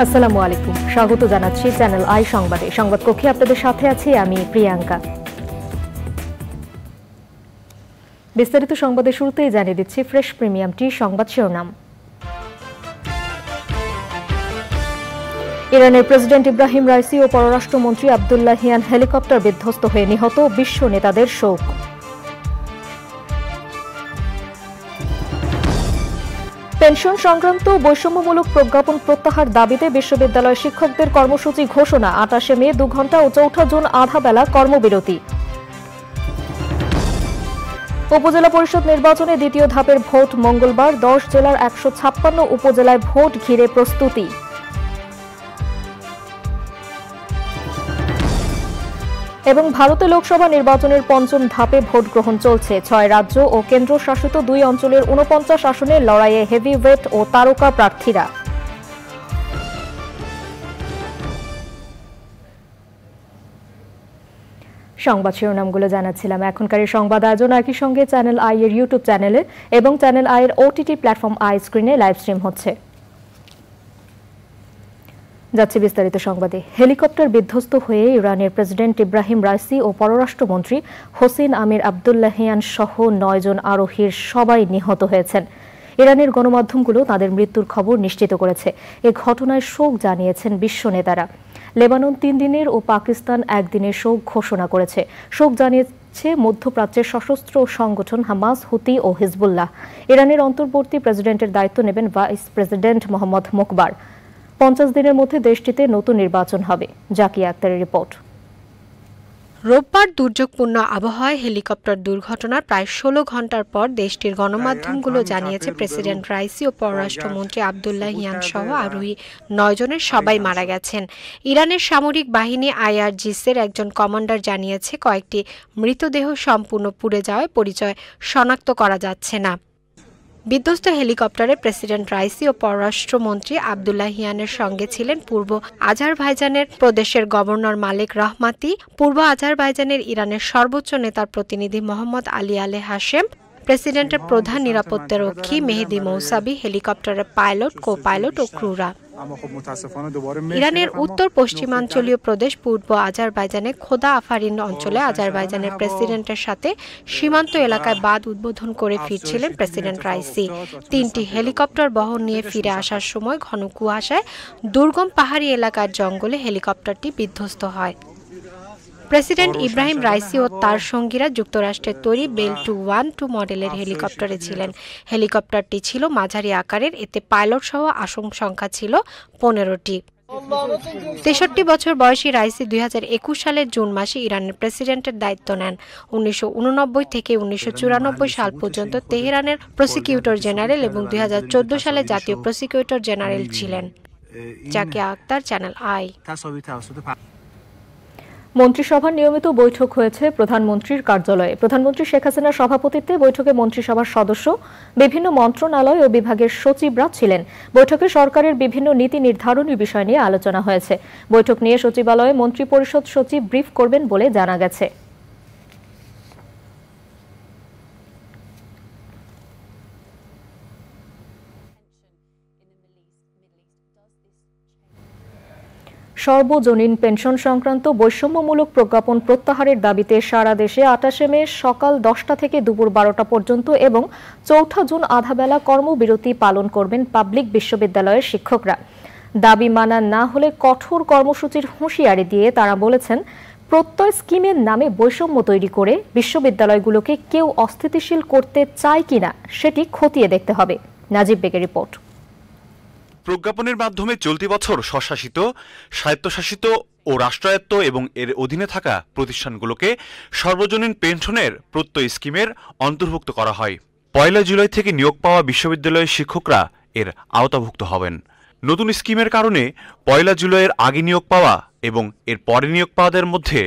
আসসালামু আলাইকুম, স্বাগত জানাচ্ছি চ্যানেল আই সংবাদে। সংবাদ কক্ষে আপনাদের সাথে আছি আমি প্রিয়াঙ্কা। বিস্তারিত সংবাদের শুরুতেই জানিয়ে দিচ্ছি ফ্রেশ প্রিমিয়াম টি সংবাদ শিরোনাম। ইরানের প্রেসিডেন্ট ইব্রাহিম রাইসি ও পররাষ্ট্রমন্ত্রী আব্দুল্লাহিয়ান হেলিকপ্টার বিধ্বস্ত হয়ে নিহত, বিশ্ব নেতাদের শোক। পেনশন সংক্রান্ত বৈষম্যমূলক প্রজ্ঞাপন প্রত্যাহার দাবিতে বিশ্ববিদ্যালয় শিক্ষকদের কর্মসূচি ঘোষণা, 28 মে 2 ঘণ্টা ও 4 জুন আধা বেলা কর্মবিরতি। উপজেলা পরিষদ নির্বাচনে দ্বিতীয় ধাপের ভোট মঙ্গলবার, 10 জেলার 156 উপজেলায় ভোট ঘিরে প্রস্তুতি। এবং ভারতে লোকসভা নির্বাচনের 5ম ধাপে ভোট গ্রহণ চলছে। 6 রাজ্য ও কেন্দ্রশাসিত 2 অঞ্চলের 49 আসনের লড়াইয়ে হেভিওয়েট ও তারকা প্রার্থীরা। সংবাদ শিরোনামগুলো জানাচ্ছিলাম। এখনকার এই সংবাদ আয়োজন একই সঙ্গে চ্যানেল আই এর ইউটিউব চ্যানেলে এবং চ্যানেল আই এর ওটিটি প্ল্যাটফর্ম আই স্ক্রিনে লাইভ স্ট্রিম হচ্ছে। যাচ্ছে বিস্তারিত সংবাদে। হেলিকপ্টার বিধ্বস্ত হয়ে ইরানের প্রেসিডেন্ট ইব্রাহিম রাইসি ও পররাষ্ট্রমন্ত্রী হোসেন আমির আব্দুল্লাহিয়ান সহ 9 জন আরোহীর সবাই নিহত হয়েছেন। ইরানের গণমাধ্যমগুলো তাদের মৃত্যুর খবর নিশ্চিত করেছে। এ ঘটনায় শোক জানিয়েছেন বিশ্ব নেতারা। লেবানন 3 দিনের ও পাকিস্তান 1 দিনের শোক ঘোষণা করেছে। শোক জানিয়েছে মধ্যপ্রাচ্যের সশস্ত্র সংগঠন হামাস, হুতি ও হিজবুল্লাহ। ইরানের অন্তর্বর্তী প্রেসিডেন্টের দায়িত্ব নেবেন ভাইস প্রেসিডেন্ট মোহাম্মদ মোকবার। 50 দিনের মধ্যে দেশটিতে নতুন নির্বাচন হবে। জাকিয়া আক্তারের রিপোর্ট। রোববার দুর্যোগপূর্ণ আবহাওয়ায় হেলিকপ্টার দুর্ঘটনার প্রায় 16 ঘণ্টার পর দেশটির গণমাধ্যমগুলো জানিয়েছে প্রেসিডেন্ট রাইসি ও পররাষ্ট্রমন্ত্রী আব্দুল্লাহিয়ান সহ আরোহী 9 জনের সবাই মারা গেছেন। ইরানের সামরিক বাহিনী আইআরজিসির একজন কমান্ডার জানিয়েছে কয়েকটি মৃতদেহ সম্পূর্ণ পুড়ে যাওয়ায় পরিচয় শনাক্ত করা যাচ্ছে না। বিধ্বস্ত হেলিকপ্টারে প্রেসিডেন্ট রাইসি ও পররাষ্ট্রমন্ত্রী আব্দুল্লাহিয়ানের সঙ্গে ছিলেন পূর্ব আজারবাইজানের প্রদেশের গভর্নর মালিক রহমাতি, পূর্ব আজারবাইজানের ইরানের সর্বোচ্চ নেতার প্রতিনিধি মোহাম্মদ আলী আলে হাশেম, প্রেসিডেন্টের প্রধান নিরাপত্তারক্ষী মেহেদি মৌসাবি, হেলিকপ্টারের পাইলট, কো পাইলট ও ক্রুরা। ইরানের উত্তর পশ্চিমাঞ্চলীয় প্রদেশ পূর্ব আজারবাইজানে খোদা আফারিন অঞ্চলে আজারবাইজানের প্রেসিডেন্টের সাথে সীমান্ত এলাকায় বাঁধ উদ্বোধন করে ফিরছিলেন প্রেসিডেন্ট রাইসি। 3টি হেলিকপ্টার বহর নিয়ে ফিরে আসার সময় ঘন কুয়াশায় দুর্গম পাহাড়ি এলাকার জঙ্গলে হেলিকপ্টারটি বিধ্বস্ত হয়। প্রেসিডেন্ট ইব্রাহিম রাইসি ও তার সঙ্গীরা যুক্তরাষ্ট্রের তৈরি বেল 212 মডেলের হেলিকপ্টারে ছিলেন। হেলিকপ্টারটি ছিল মাঝারি আকারের, এতে পাইলট সহ আসন সংখ্যা ছিল 15টি। 63 বছর বয়সী রাইসি 2021 সালের জুন মাসে ইরানের প্রেসিডেন্টের দায়িত্ব নেন। 1989 থেকে 1994 সাল পর্যন্ত তেহরানের প্রসিকিউটর জেনারেল এবং 2014 সালে জাতীয় প্রসিকিউটর জেনারেল ছিলেন। Zakia Akter, channel I. মন্ত্রিসভার নিয়মিত বৈঠক হয়েছে প্রধানমন্ত্রীর কার্যালয়ে। প্রধানমন্ত্রী শেখ হাসিনার সভাপতিত্বে বৈঠকে মন্ত্রিসভার সদস্য, বিভিন্ন মন্ত্রণালয় ও বিভাগের সচিবরা ছিলেন। বৈঠকে সরকারের বিভিন্ন নীতি নির্ধারণী বিষয় নিয়ে আলোচনা হয়েছে। বৈঠক নিয়ে সচিবালয়ে মন্ত্রিপরিষদ সচিব ব্রিফ করবেন বলে জানা গেছে। সর্বজনীন পেনশন সংক্রান্ত বৈষম্যমূলক প্রজ্ঞাপন প্রত্যাহারের দাবিতে সারা দেশে 28 মে সকাল 10টা থেকে দুপুর 12টা পর্যন্ত এবং 4 জুন আধাবেলা কর্মবিরতি পালন করবেন পাবলিক বিশ্ববিদ্যালয়ের শিক্ষকরা। দাবি মানা না হলে কঠোর কর্মসূচির হুঁশিয়ারি দিয়ে তারা বলেছেন, প্রত্যয় স্কিমের নামে বৈষম্য তৈরি করে বিশ্ববিদ্যালয়গুলোকে কেউ অস্থিতিশীল করতে চায় কিনা সেটি খতিয়ে দেখতে হবে। নাজিব বেগের রিপোর্ট। প্রজ্ঞাপনের মাধ্যমে চলতি বছর স্বশাসিত, স্বায়ত্তশাসিত ও রাষ্ট্রায়ত্ত এবং এর অধীনে থাকা প্রতিষ্ঠানগুলোকে সর্বজনীন পেনশনের প্রত্যয় স্কিমের অন্তর্ভুক্ত করা হয়। 1 জুলাই থেকে নিয়োগ পাওয়া বিশ্ববিদ্যালয়ের শিক্ষকরা এর আওতাভুক্ত হবেন। নতুন স্কিমের কারণে 1 জুলাইয়ের আগে নিয়োগ পাওয়া এবং এর পরে নিয়োগ পাওয়াদের মধ্যে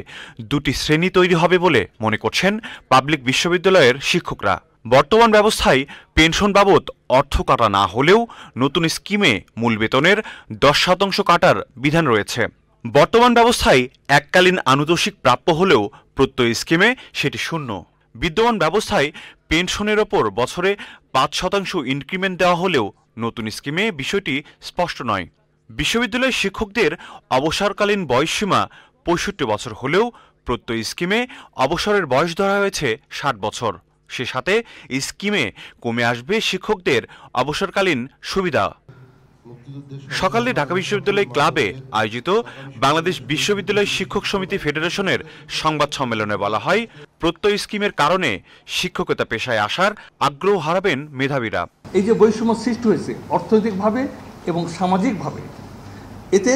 2টি শ্রেণী তৈরি হবে বলে মনে করছেন পাবলিক বিশ্ববিদ্যালয়ের শিক্ষকরা। বর্তমান ব্যবস্থায় পেনশন বাবদ অর্থ কাটা না হলেও নতুন স্কিমে মূল বেতনের 10% কাটার বিধান রয়েছে। বর্তমান ব্যবস্থায় এককালীন আনুতোষিক প্রাপ্য হলেও প্রত্যয় স্কিমে সেটি শূন্য। বিদ্যমান ব্যবস্থায় পেনশনের ওপর বছরে 5% ইনক্রিমেন্ট দেওয়া হলেও নতুন স্কিমে বিষয়টি স্পষ্ট নয়। বিশ্ববিদ্যালয়ের শিক্ষকদের অবসরকালীন বয়সসীমা ৬৫ বছর হলেও প্রত্যয় স্কিমে অবসরের বয়স ধরা হয়েছে ৬০ বছর। সে সাথে স্কিমে কমে আসবে শিক্ষকদের অবসরকালীন সুবিধা। সকালে ঢাকা বিশ্ববিদ্যালয় ক্লাবে আয়োজিত বাংলাদেশ বিশ্ববিদ্যালয় শিক্ষক সমিতি ফেডারেশনের সংবাদ সম্মেলনে বলা হয়, প্রত্যয় স্কিমের কারণে শিক্ষকতা পেশায় আসার আগ্রহ হারাবেন মেধাবীরা। এই যে বৈষম্য সৃষ্টি হয়েছে অর্থনৈতিকভাবে এবং সামাজিকভাবে, এতে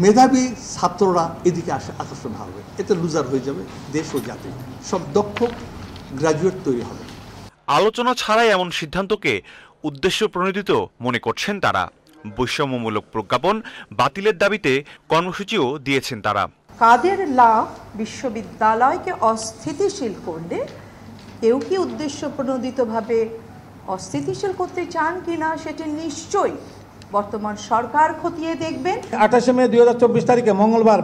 মেধাবী ছাত্ররা এদিকে আকর্ষণ হবে, এতে লুজার হয়ে যাবে দেশ ও জাতি। সব দক্ষ গ্রাজুয়েট তৈরি হবে। আলোচনা ছাড়াই এমন সিদ্ধান্তকে উদ্দেশ্য প্রণোদিত মনে করছেন তারা। বৈষম্যমূলক প্রজ্ঞাপন বাতিলের দাবিতে কর্মসূচিও দিয়েছেন তারা। কাদের লাভ বিশ্ববিদ্যালয়কে অস্থিতিশীল করলে কেউ কি উদ্দেশ্য প্রণোদিতভাবে অস্থিতিশীল করতে চান কিনা সেটি নিশ্চয়ই বর্তমান সরকার খতিয়ে দেখবেন। 28 মে 2024 তারিখে মঙ্গলবার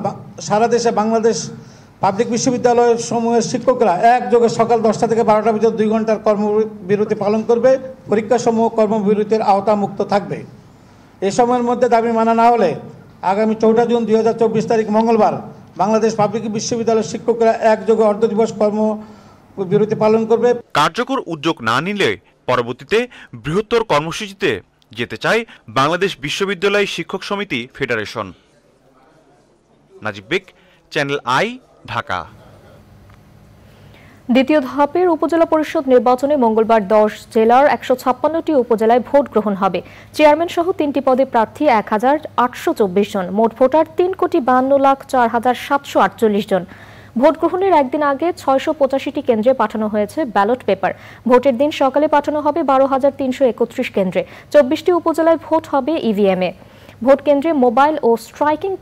সারা দেশে বাংলাদেশ পাবলিক বিশ্ববিদ্যালয় সমূহের শিক্ষকরা একযোগে সকাল 10টা থেকে 12টার ভিতর 2 ঘন্টার কর্মবিরতি পালন করবে। পরীক্ষাসমূহ কর্মবিরতির আওতামুক্ত থাকবে। এ সময়ের মধ্যে দাবি মানা না হলে আগামী 4 জুন 2024 তারিখ মঙ্গলবার বাংলাদেশ পাবলিক বিশ্ববিদ্যালয়ের শিক্ষকরা একযোগে অর্ধদিবস কর্মবিরতি পালন করবে। কার্যকর উদ্যোগ না নিলে পরবর্তীতে বৃহত্তর কর্মসূচিতে যেতে চায় বাংলাদেশ বিশ্ববিদ্যালয় শিক্ষক সমিতি federation. Najib beg, channel I, Dhaka. দ্বিতীয় ধাপের উপজেলা পরিষদ নির্বাচনে মঙ্গলবার 10 জেলার 156টি উপজেলায় ভোট গ্রহণ হবে। চেয়ারম্যান সহ 3টি পদে প্রার্থী 1024 জন। মোট ভোটার 3,52,04,748 জন। ভোট গ্রহণের একদিন আগে 685টি কেন্দ্রে পাঠানো হয়েছে ব্যালট পেপার। ভোটের দিন সকালে পাঠানো হবে 12,331 কেন্দ্রে। 24টি উপজেলায় ভোট হবে ইভিএমে। ভোট কেন্দ্রে মোবাইল ও স্ট্রাইকিং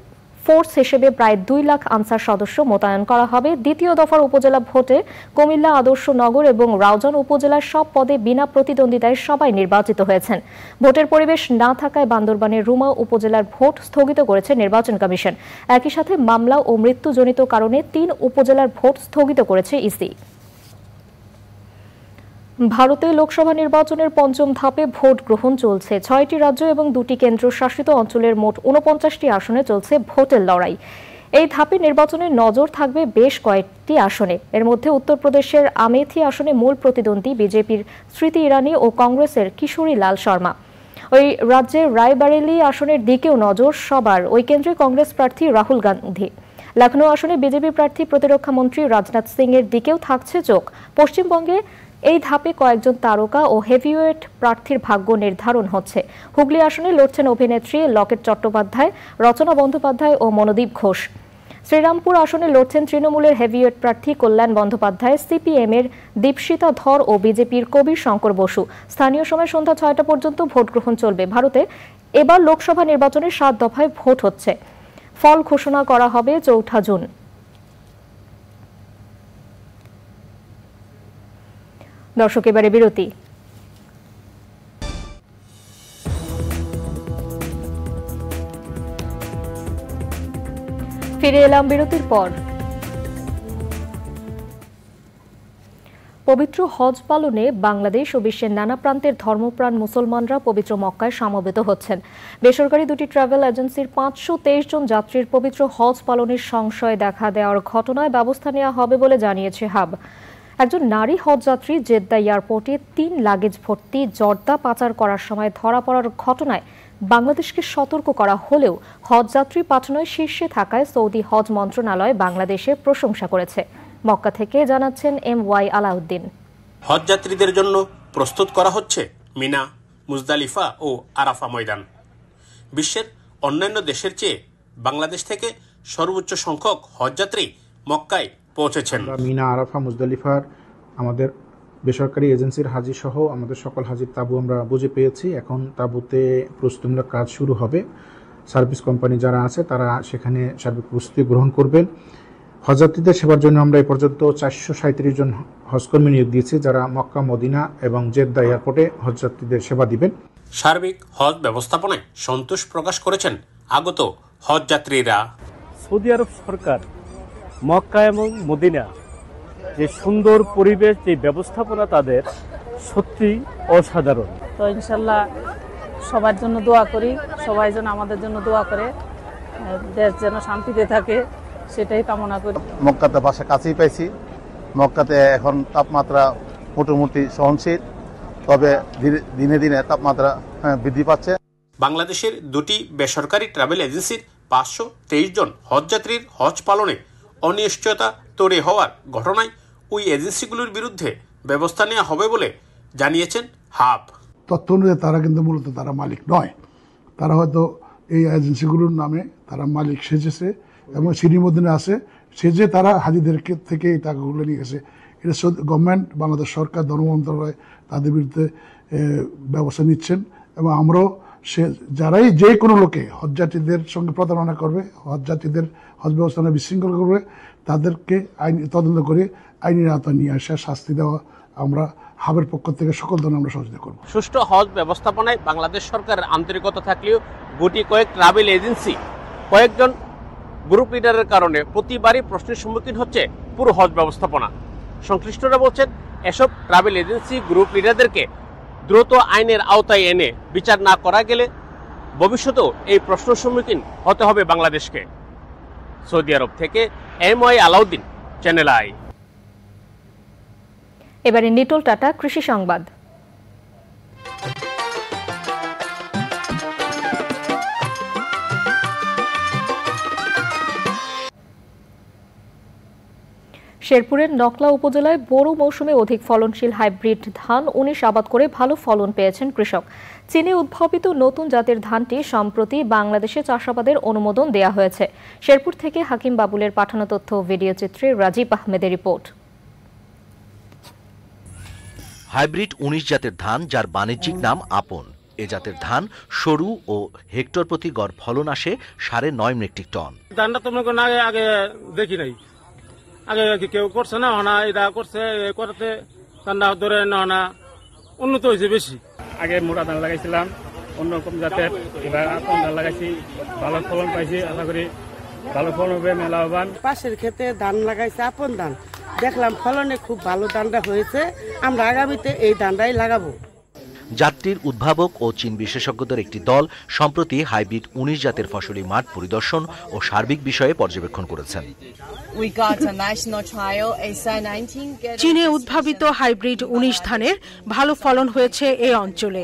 ফোর্স হিসেবে প্রায় 2 লাখ আনসার সদস্য মোতায়েন করা হবে। দ্বিতীয় দফার উপজেলা ভোটে কুমিল্লা আদর্শ নগর এবং রাউজান উপজেলার সব পদে বিনা প্রতিদ্বন্দ্বিতায় সবাই নির্বাচিত হয়েছেন। ভোটের পরিবেশ না থাকায় বান্দরবানের রুমা উপজেলার ভোট স্থগিত করেছে নির্বাচন কমিশন। একই সাথে মামলা ও মৃত্যুজনিত কারণে 3 উপজেলার ভোট স্থগিত করেছে ইসি। ভারতে লোকসভা নির্বাচনের 5ম ধাপে ভোট গ্রহণ চলছে। 6টি রাজ্য এবং 2টি কেন্দ্রশাসিত অঞ্চলের মোট 49টি আসনে চলছে ভোটের লড়াই। এই ধাপে নির্বাচনের নজর থাকবে বেশ কয়েকটি আসনে। এর মধ্যে উত্তরপ্রদেশের আমেথি আসনে মূল প্রতিদ্বন্দ্বী বিজেপির স্মৃতি ইরানি ও কংগ্রেসের কিশোরী লাল শর্মা। ওই রাজ্যের রায়বারেলি আসনের দিকেও নজর সবার। ওই কেন্দ্রে কংগ্রেস প্রার্থী রাহুল গান্ধী। লখনৌ আসনে বিজেপি প্রার্থী প্রতিরক্ষা মন্ত্রী রাজনাথ সিং এর দিকেও থাকছে চোখ। পশ্চিমবঙ্গে এই ধাপে কয়েকজন তারকা ও হেভিওয়েট প্রার্থীর ভাগ্য নির্ধারণ হচ্ছে। হুগলি আসনে লড়ছেন অভিনেত্রী লকেট চট্টোপাধ্যায়, রচনা বন্দ্যোপাধ্যায় ও মনোদীপ ঘোষ। শ্রীরামপুর আসনে লড়ছেন তৃণমূলের হেভিওয়েট প্রার্থী কল্যাণ বন্দ্যোপাধ্যায়, সিপিএম এর দীপশিতা ধর ও বিজেপির কবির শঙ্কর বসু। স্থানীয় সময় সন্ধ্যা 6টা পর্যন্ত ভোট গ্রহণ চলবে। ভারতে এবার লোকসভা নির্বাচনের 7 দফায় ভোট হচ্ছে। ফল ঘোষণা করা হবে 4 জুন। দর্শক, এবারে বিরতি। ফিরে এলাম বিরতির পর। পবিত্র হজ পালনে বাংলাদেশ ও বিশ্বের নানা প্রান্তের ধর্মপ্রাণ মুসলমানরা পবিত্র মক্কায় সমবেত হচ্ছেন। বেসরকারি 2টি ট্রাভেল এজেন্সির 523 জন যাত্রীর পবিত্র হজ পালনের সংশয় দেখা দেওয়ার ঘটনায় ব্যবস্থা নেওয়া হবে বলে জানিয়েছে হাব। একজন নারী হজযাত্রী জেদ্দা এয়ারপোর্টে 3 লাগেজ ভর্তি জর্দা পাচার করার সময় ধরা পড়ার ঘটনায় বাংলাদেশকে সতর্ক করা হলেও হজযাত্রী পাঠানোয় শীর্ষে থাকায় সৌদি হজ মন্ত্রণালয় বাংলাদেশের প্রশংসা করেছে। মক্কা থেকে জানাচ্ছেন MY আলাউদ্দিন। হজযাত্রীদের জন্য প্রস্তুত করা হচ্ছে মিনা, মুজদালিফা ও আরাফা ময়দান। বিশ্বের অন্যান্য দেশের চেয়ে বাংলাদেশ থেকে সর্বোচ্চ সংখ্যক হজযাত্রী মক্কায় পৌঁছেছেন। মিনা, আরাফা, মুজদালিফার আমাদের বেসরকারি এজেন্সির হাজি সহ আমাদের সকল হাজির তাঁবু আমরা বুঝে পেয়েছি। এখন তাঁবুতে প্রস্তুতিমূলক কাজ শুরু হবে। সার্ভিস কোম্পানি যারা আছে তারা সেখানে সার্বিক প্রস্তুতি গ্রহণ করবেন। হজযাত্রীদের সেবার জন্য আমরা এই পর্যন্ত 437 জন হজকর্মী নিয়োগ দিয়েছি, যারা মক্কা, মদিনা এবং জেদ্দা এয়ারপোর্টে হজযাত্রীদের সেবা দিবেন। সার্বিক হজ ব্যবস্থাপনায় সন্তোষ প্রকাশ করেছেন আগত হজযাত্রীরা। সৌদি আরব সরকার মক্কা এবং মদিনা যে সুন্দর পরিবেশ, যে ব্যবস্থাপনা তাদের সত্যি অসাধারণ। তো ইনশাল্লাহ সবার জন্য দোয়া করি, সবাই যেন আমাদের জন্য দোয়া করে, দেশ যেন শান্তিতে থাকে সেটাই কামনা করি। মক্কাতে বাসা কাছেই পাইছি। মক্কাতে এখন তাপমাত্রা মোটামুটি সহনশীল, তবে দিনে দিনে তাপমাত্রা বৃদ্ধি পাচ্ছে। বাংলাদেশের দুটি বেসরকারি ট্রাভেল এজেন্সির 523 জন হজযাত্রীর হজ পালনে অনিশ্চয়তা তৈরি হওয়ার ঘটনায় ওই এজেন্সিগুলোর বিরুদ্ধে ব্যবস্থা নেওয়া হবে বলে জানিয়েছেন হাব। তথ্য অনুযায়ী তারা কিন্তু মূলত তারা মালিক নয়, তারা হয়তো এই এজেন্সিগুলোর নামে তারা মালিক সেজেছে এবং সিডির মধ্যে আছে, সেজে তারা হাজিদের থেকে এই টাকাগুলো নিয়ে গেছে। এটা গভর্নমেন্ট, বাংলাদেশ সরকার, ধর্ম মন্ত্রণালয় তাদের বিরুদ্ধে ব্যবস্থা নিচ্ছেন এবং আমরাও যারাই যে কোনো লোকে হজযাত্রীদের সঙ্গে প্রতারণা করবে, হজযাত্রীদের হজ ব্যবস্থানে বিশৃঙ্খল করবে, তাদেরকে আইন তদন্ত করে আইনের আওতায় নিয়ে আসা, শাস্তি দেওয়া আমরা হাবের পক্ষ থেকে সকল ধরনের আমরা সহযোগিতা করব। সুষ্ঠু হজ ব্যবস্থাপনায় বাংলাদেশ সরকারের আন্তরিকতা থাকলেও গুটি কয়েক ট্রাভেল এজেন্সি, কয়েকজন গ্রুপ লিডারের কারণে প্রতিবারই প্রশ্নের সম্মুখীন হচ্ছে পুরো হজ ব্যবস্থাপনা। সংশ্লিষ্টরা বলছেন, এসব ট্রাভেল এজেন্সি গ্রুপ লিডারদেরকে দ্রুত আইনের আওতায় এনে বিচার না করা গেলে ভবিষ্যতেও এই প্রশ্নের সম্মুখীন হতে হবে বাংলাদেশকে। সৌদি আরব থেকে MY আলাউদ্দিন, চ্যানেল আই। এবারে নিটোল টাটা কৃষি সংবাদ। শেরপুরের নকলা উপজেলায় বোরো মৌসুমে অধিক ফলনশীল হাইব্রিড ধান 19 আবাদ করে ভালো ফলন পেয়েছেন কৃষক। চীনে উদ্ভাবিত নতুন জাতের ধানটি সম্প্রতি বাংলাদেশে চাষাবাদের অনুমোদন দেয়া হয়েছে। শেরপুর থেকে হাকিম বাবুলের পাঠানো তথ্য ও ভিডিও চিত্রে রাজীব আহমেদের রিপোর্ট। হাইব্রিড 19 জাতের ধান, যার বাণিজ্যিক নাম আপন। এ জাতের ধান সরু ও হেক্টর প্রতি গড় ফলন আসে 9.5 মেট্রিক টন। ধানটা তোমরা আগে দেখি নাই, আগে কেউ করছে না, হনা এটা করছে, করতে ধানটা ধরে না উন্নত হয়েছে বেশি। আগে মোটা ধান লাগাইছিলাম অন্যরকম জাতের, এবার আপন ধান লাগাইছি, ভালো ফলন পাইছি, আশা করি ভালো ফলন হবে, মেলাবান। পাশের ক্ষেতে ধান লাগাইছে আপন ধান, দেখলাম ফলনে খুব ভালো ধানটা হয়েছে, আমরা আগামীতে এই ধানটাই লাগাবো। জাতটির উদ্ভাবক ও চীন বিশেষজ্ঞদের একটি দল সম্প্রতি হাইব্রিড 19 জাতের ফসলি মাঠ পরিদর্শন ও সার্বিক বিষয়ে পর্যবেক্ষণ করেছেন। চীনে উদ্ভাবিত হাইব্রিড 19 ধানের ভালো ফলন হয়েছে এই অঞ্চলে।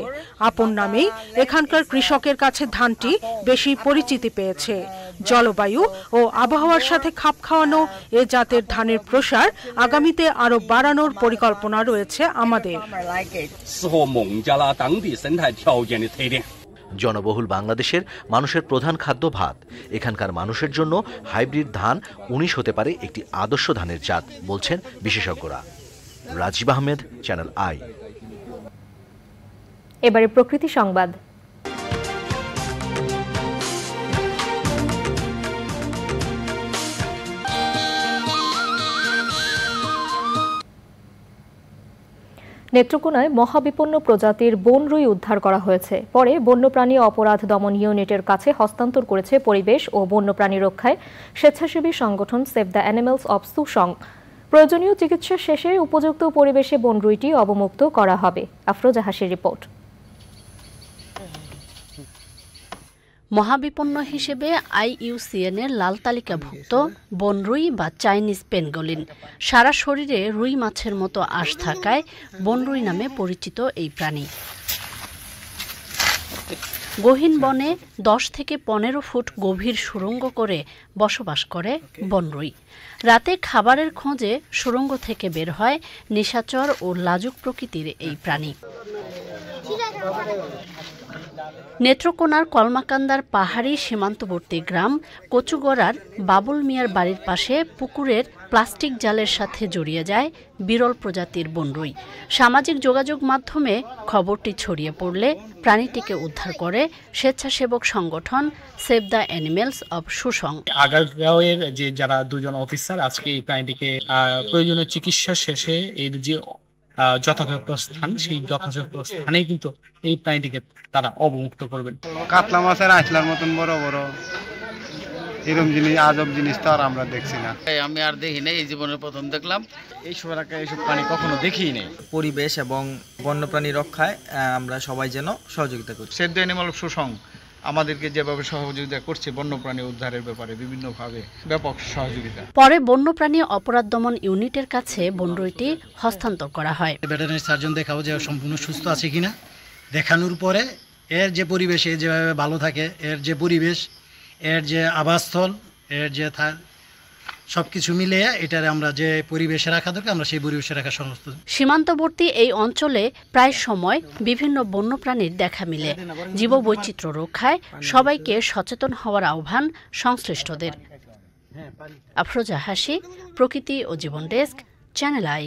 আপন নামেই এখানকার কৃষকের কাছে ধানটি বেশি পরিচিতি পেয়েছে। জলবায়ু ও আবহাওয়ার সাথে খাপ খাওয়ানো এ জাতের ধানের প্রসার আগামীতে আরো বাড়ানোর পরিকল্পনা রয়েছে আমাদের। জনবহুল বাংলাদেশের মানুষের প্রধান খাদ্য ভাত। এখানকার মানুষের জন্য হাইব্রিড ধান 19 হতে পারে একটি আদর্শ ধানের জাত, বলছেন বিশেষজ্ঞরা। Rajib Ahmed, channel I. এবারে প্রকৃতি সংবাদ। নেত্রকোনায় মহাবিপন্ন প্রজাতির বনরুই উদ্ধার করা হয়েছে। পরে বন্যপ্রাণী অপরাধ দমন ইউনিটের কাছে হস্তান্তর করেছে পরিবেশ ও বন্যপ্রাণী রক্ষায় স্বেচ্ছাসেবী সংগঠন save the animals of Susang. প্রয়োজনীয় চিকিৎসা শেষে উপযুক্ত পরিবেশে বনরুইটি অবমুক্ত করা হবে। আফরোজা হাসির রিপোর্ট। মহাবিপন্ন হিসেবে IUCN এর লাল তালিকাভুক্ত বনরুই বা চাইনিজ পেনগলিন। সারা শরীরে রুই মাছের মতো আঁশ থাকায় বনরুই নামে পরিচিত এই প্রাণী। গহীন বনে 10 থেকে 15 ফুট গভীর সুড়ঙ্গ করে বসবাস করে বনরুই। রাতে খাবারের খোঁজে সুড়ঙ্গ থেকে বের হয় নিশাচর ও লাজুক প্রকৃতির এই প্রাণী। নেত্রকোনার কলমাকান্দার পাহাড়ি সীমান্তবর্তী গ্রাম কচুগড়ার বাবুল মিয়ার বাড়ির পাশে পুকুরের প্লাস্টিক জালের সাথে জড়িয়ে যায় বিরল প্রজাতির বনরুই। সামাজিক যোগাযোগ মাধ্যমে খবরটি ছড়িয়ে পড়লে প্রাণীটিকে উদ্ধার করে স্বেচ্ছাসেবক সংগঠন save the animals of Susang. আগারগাঁওয়ের যে যারা দুজন অফিসার আজকে এই প্রাণীটিকে প্রয়োজনীয় চিকিৎসা শেষে এর যে যথাযথ স্থান, সেই যথাযথ স্থানেই কিন্তু এই প্রাণীটিকে তারা অবমুক্ত করবেন। কাতলা মাছের আঁচলার মতন বড় বড় এরকম জিনিস আজব জিনিস তো আর আমরা দেখছি না। আমি আর দেখি নাই, এই জীবনের প্রথম দেখলাম। এইসব এলাকায় এইসব প্রাণী কখনো দেখিই নেই। পরিবেশ এবং বন্যপ্রাণী রক্ষায় আমরা সবাই যেন সহযোগিতা করি। সেভ দ্য অ্যানিমাল শোষণ আমাদেরকে যেভাবে সহযোগিতা করছে বন্যপ্রাণী উদ্ধারের ব্যাপারে বিভিন্নভাবে ব্যাপক সহযোগিতা। পরে বন্যপ্রাণী অপরাধ দমন ইউনিটের কাছে বনরুইটি হস্তান্তর করা হয়। ভেটেরিনারি সার্জন দেখাবো যে সম্পূর্ণ সুস্থ আছে কিনা, দেখানোর পরে এর যে পরিবেশে যেভাবে ভালো থাকে, এর যে পরিবেশ, এর যে আবাসস্থল, এর যে সবকিছু মিলিয়ে এটার আমরা যে পরিবেশে রাখা দরকার আমরা সেই পরিবেশে রাখা সমস্ত। সীমান্তবর্তী এই অঞ্চলে প্রায় সময় বিভিন্ন বন্যপ্রাণীর দেখা মিলে। জীববৈচিত্র্য রক্ষায় সবাইকে সচেতন হওয়ার আহ্বান সংশ্লিষ্টদের। আফরোজা হাসি, প্রকৃতি ও জীবন ডেস্ক, চ্যানেল আই।